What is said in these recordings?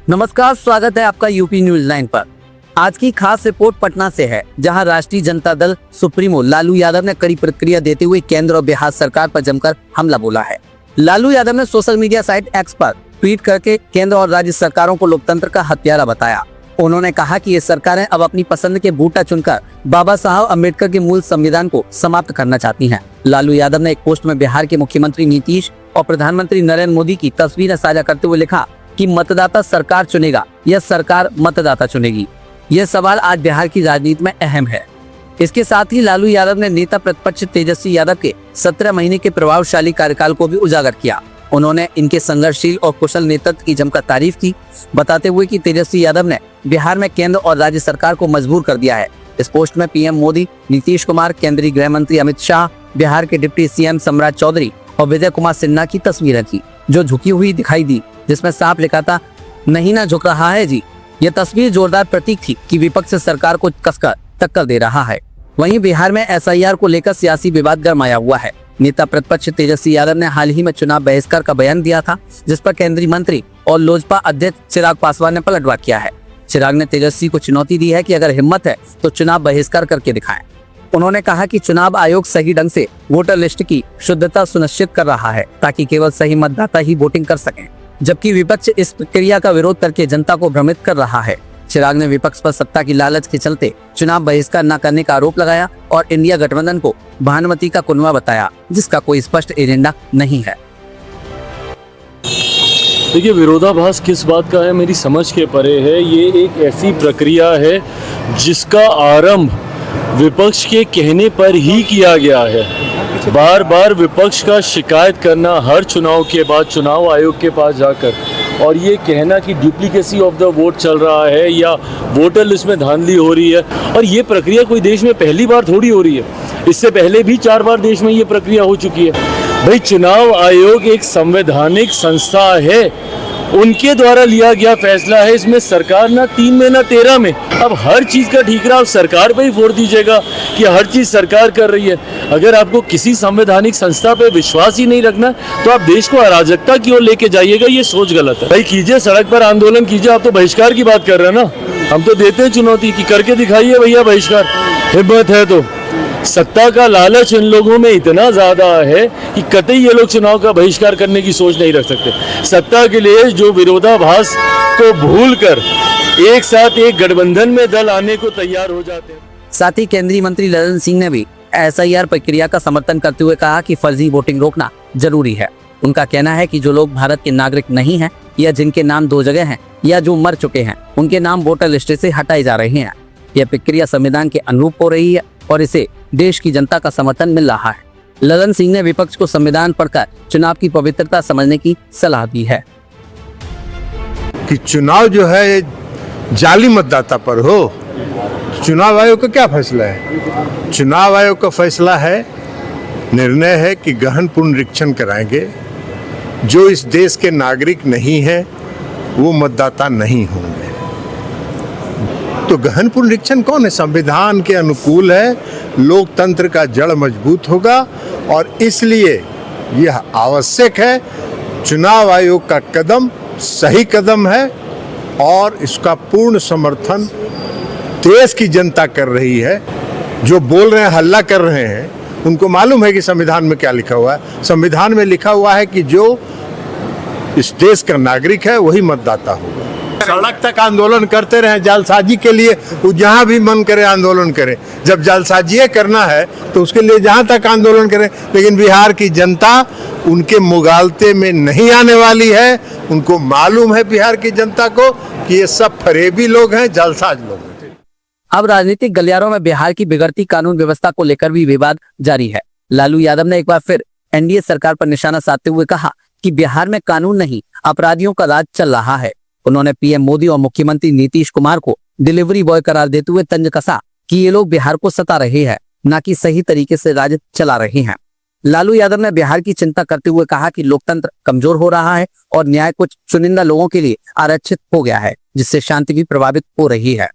नमस्कार, स्वागत है आपका यूपी न्यूज 9 पर। आज की खास रिपोर्ट पटना से है, जहां राष्ट्रीय जनता दल सुप्रीमो लालू यादव ने कड़ी प्रतिक्रिया देते हुए केंद्र और बिहार सरकार पर जमकर हमला बोला है। लालू यादव ने सोशल मीडिया साइट एक्स पर ट्वीट करके केंद्र और राज्य सरकारों को लोकतंत्र का हत्यारा बताया। उन्होंने कहा कि ये सरकारें अब अपनी पसंद के बूटा चुनकर बाबा साहब अम्बेडकर के मूल संविधान को समाप्त करना चाहती हैं। लालू यादव ने एक पोस्ट में बिहार के मुख्यमंत्री नीतीश और प्रधानमंत्री नरेंद्र मोदी की तस्वीरें साझा करते हुए लिखा कि मतदाता सरकार चुनेगा या सरकार मतदाता चुनेगी। यह सवाल आज बिहार की राजनीति में अहम है। इसके साथ ही लालू यादव ने नेता प्रतिपक्ष तेजस्वी यादव के 17 महीने के प्रभावशाली कार्यकाल को भी उजागर किया। उन्होंने इनके संघर्षशील और कुशल नेतृत्व की जमकर तारीफ की, बताते हुए कि तेजस्वी यादव ने बिहार में केंद्र और राज्य सरकार को मजबूर कर दिया है। इस पोस्ट में पीएम मोदी, नीतीश कुमार, केंद्रीय गृह मंत्री अमित शाह, बिहार के डिप्टी सीएम सम्राट चौधरी और विजय कुमार सिन्हा की तस्वीरें थी, जो झुकी हुई दिखाई दी, जिसमें साफ लिखा था, नहीं ना झुक रहा है जी। यह तस्वीर जोरदार प्रतीक थी कि विपक्ष सरकार को कसकर टक्कर दे रहा है। वहीं बिहार में एसआईआर को लेकर सियासी विवाद गरमाया हुआ है। नेता प्रतिपक्ष तेजस्वी यादव ने हाल ही में चुनाव बहिष्कार का बयान दिया था, जिस पर केंद्रीय मंत्री और लोजपा अध्यक्ष चिराग पासवान ने पलटवार किया है। चिराग ने तेजस्वी को चुनौती दी है कि अगर हिम्मत है तो चुनाव बहिष्कार करके दिखाएं। उन्होंने कहा कि चुनाव आयोग सही ढंग से वोटर लिस्ट की शुद्धता सुनिश्चित कर रहा है, ताकि केवल सही मतदाता ही वोटिंग कर सकें, जबकि विपक्ष इस प्रक्रिया का विरोध करके जनता को भ्रमित कर रहा है। चिराग ने विपक्ष पर सत्ता की लालच के चलते चुनाव बहिष्कार न करने का आरोप लगाया और इंडिया गठबंधन को भानुमति का कुनवा बताया, जिसका कोई स्पष्ट एजेंडा नहीं है। देखिए, विरोधाभास किस बात का है मेरी समझ के परे है। ये एक ऐसी प्रक्रिया है जिसका आरंभ विपक्ष के कहने पर ही किया गया है। बार बार विपक्ष का शिकायत करना हर चुनाव के बाद चुनाव आयोग के पास जाकर, और ये कहना कि डुप्लीकेसी ऑफ द वोट चल रहा है या वोटर लिस्ट में धांधली हो रही है, और ये प्रक्रिया कोई देश में पहली बार थोड़ी हो रही है। इससे पहले भी 4 बार देश में ये प्रक्रिया हो चुकी है। भाई, चुनाव आयोग एक संवैधानिक संस्था है, उनके द्वारा लिया गया फैसला है। इसमें सरकार ना 3 में ना 13 में, अब हर चीज़ का ठीकरा आप सरकार पे ही फोड़ दीजिएगा कि हर चीज़ सरकार कर रही है। अगर आपको किसी संवैधानिक संस्था पे विश्वास ही नहीं रखना तो आप देश को अराजकता की ओर लेके जाइएगा, ये सोच गलत है। भाई कीजिए, सड़क पर आंदोलन कीजिए। आप तो बहिष्कार की बात कर रहे हैं ना, हम तो देते हैं चुनौती कि करके दिखाइए भैया बहिष्कार, हिम्मत है तो। सत्ता का लालच इन लोगों में इतना ज्यादा है कि कतई ये लोग चुनाव का बहिष्कार करने की सोच नहीं रख सकते। सत्ता के लिए जो विरोधाभास को भूलकर एक साथ एक गठबंधन में दल आने को तैयार हो जाते हैं। साथ ही केंद्रीय मंत्री ललन सिंह ने भी एसआईआर प्रक्रिया का समर्थन करते हुए कहा कि फर्जी वोटिंग रोकना जरूरी है। उनका कहना है कि जो लोग भारत के नागरिक नहीं हैं या जिनके नाम 2 जगह हैं या जो मर चुके हैं, उनके नाम वोटर लिस्ट से हटाए जा रहे हैं। यह प्रक्रिया संविधान के अनुरूप हो रही है और इसे देश की जनता का समर्थन मिल रहा है। ललन सिंह ने विपक्ष को संविधान पढ़कर चुनाव की पवित्रता समझने की सलाह दी है कि चुनाव जो है जाली मतदाता पर हो। चुनाव आयोग का क्या फैसला है? चुनाव आयोग का फैसला है, निर्णय है कि गहन पुनरीक्षण कराएंगे। जो इस देश के नागरिक नहीं है वो मतदाता नहीं होंगे। तो गहन पुनरीक्षण कौन है? संविधान के अनुकूल है, लोकतंत्र का जड़ मजबूत होगा और इसलिए यह आवश्यक है। चुनाव आयोग का कदम सही कदम है और इसका पूर्ण समर्थन देश की जनता कर रही है। जो बोल रहे हैं, हल्ला कर रहे हैं, उनको मालूम है कि संविधान में क्या लिखा हुआ है। संविधान में लिखा हुआ है कि जो इस देश का नागरिक है वही मतदाता होगा। सड़क तक आंदोलन करते रहे जालसाजी के लिए, वो जहाँ भी मन करे आंदोलन करें। जब जालसाजी करना है तो उसके लिए जहाँ तक आंदोलन करें, लेकिन बिहार की जनता उनके मुगालते में नहीं आने वाली है। उनको मालूम है बिहार की जनता को कि ये सब फरेबी लोग हैं, जालसाज लोग हैं। अब राजनीतिक गलियारों में बिहार की बिगड़ती कानून व्यवस्था को लेकर भी विवाद जारी है। लालू यादव ने एक बार फिर एनडीए सरकार पर निशाना साधते हुए कहा कि बिहार में कानून नहीं, अपराधियों का राज चल रहा है। उन्होंने पीएम मोदी और मुख्यमंत्री नीतीश कुमार को डिलीवरी बॉय करार देते हुए तंज कसा कि ये लोग बिहार को सता रहे हैं, न कि सही तरीके से राज चला रहे हैं। लालू यादव ने बिहार की चिंता करते हुए कहा कि लोकतंत्र कमजोर हो रहा है और न्याय कुछ चुनिंदा लोगों के लिए आरक्षित हो गया है, जिससे शांति भी प्रभावित हो रही है।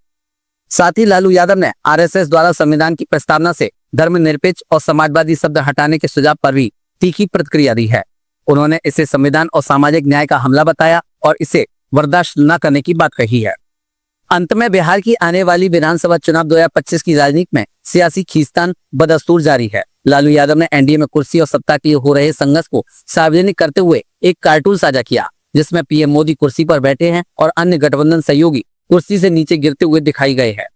साथ ही लालू यादव ने आरएसएस द्वारा संविधान की प्रस्तावना से धर्मनिरपेक्ष और समाजवादी शब्द हटाने के सुझाव पर भी तीखी प्रतिक्रिया दी है। उन्होंने इसे संविधान और सामाजिक न्याय का हमला बताया और इसे बर्दाश्त न करने की बात कही है। अंत में बिहार की आने वाली विधानसभा चुनाव 2025 की राजनीति में सियासी खींचतान बदस्तूर जारी है। लालू यादव ने एनडीए में कुर्सी और सत्ता के लिए हो रहे संघर्ष को सार्वजनिक करते हुए एक कार्टून साझा किया, जिसमें पीएम मोदी कुर्सी पर बैठे हैं और अन्य गठबंधन सहयोगी कुर्सी से नीचे गिरते हुए दिखाई गए हैं।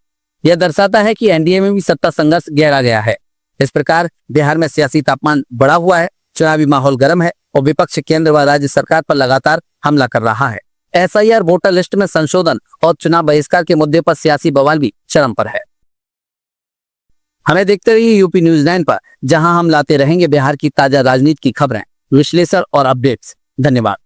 यह दर्शाता है कि एनडीए में भी सत्ता संघर्ष गहरा गया है। इस प्रकार बिहार में सियासी तापमान बढ़ा हुआ है, चुनावी माहौल गर्म है और विपक्ष केंद्र व राज्य सरकार पर लगातार हमला कर रहा है। एसआईआर, वोटर लिस्ट में संशोधन और चुनाव बहिष्कार के मुद्दे पर सियासी बवाल भी चरम पर है। हमें देखते रहिए यूपी न्यूज़ 9 पर, जहां हम लाते रहेंगे बिहार की ताजा राजनीति की खबरें, विश्लेषण और अपडेट्स। धन्यवाद।